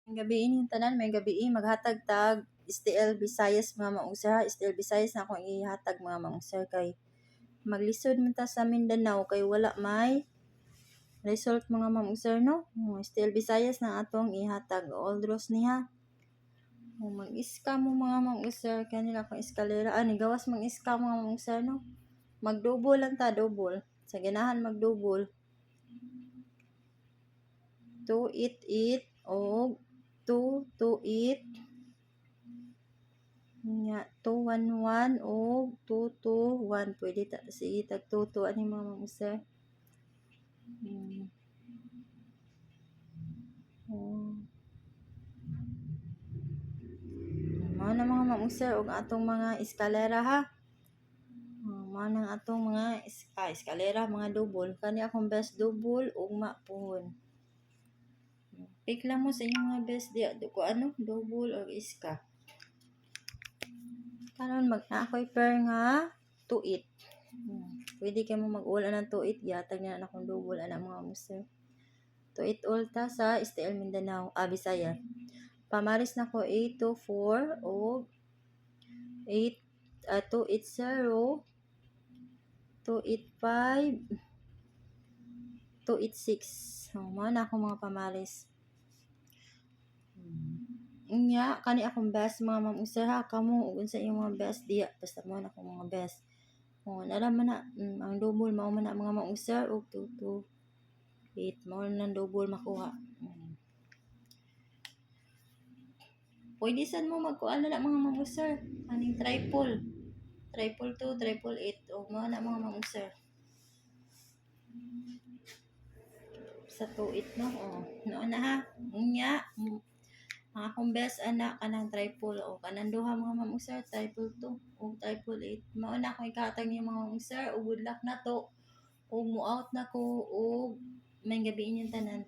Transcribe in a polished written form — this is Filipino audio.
Gabi yung tanan, may gabi maghatag tag STL Visayas mga maong sir. STL Visayas na akong ihatag mga maong sir kay maglisod man ta sa Mindanao kay wala may result mga maong sir no. STL Visayas na atong ihatag Oldros niha. Mag-iska mo mga maong sir kanila akong eskalera ani gawas mag-iska mga maong sir no. Mag-double lang ta, double. Sa ganahan mag-double. 288 og 228 nya 211 o 221 pwede ta sige tag 22 ani mga maong sir. Mao na mga maong sir og atong mga eskalera ha. Mao nang atong mga eskalera mga double kani akong best double ugma pohon. Pick lang mo sa inyong mga best di ko ano double or iska. Karon ako'y pair nga 28. Pwede kayo mo mag-ula ng 28 yatag na akong double ana mga sir. 28 ulta sa STL Mindanao, Bisaya. Pamaris na ko 824 o 280 285 286. Mao na akong mga pamaris. Unya kani akong best mga maong sir ha kamo ug unsa iyong mga best diya basta mo na akong mga best. Nara man na ang double mao man na mga maong sir og 228 mao na double makuha. Pwede sad mo magkuan na mga maong sir aning triple 2, 888 o mao na mga maong sir. Sa 28 no noon na ha. Unya ang akong best anak kanang triple o kanang duha mga maong sir triple 2 o triple 8 mao na akong ikahatag niyo mga maong sir ug good luck na to ug mo out na ko ug may gabi inyong tanan.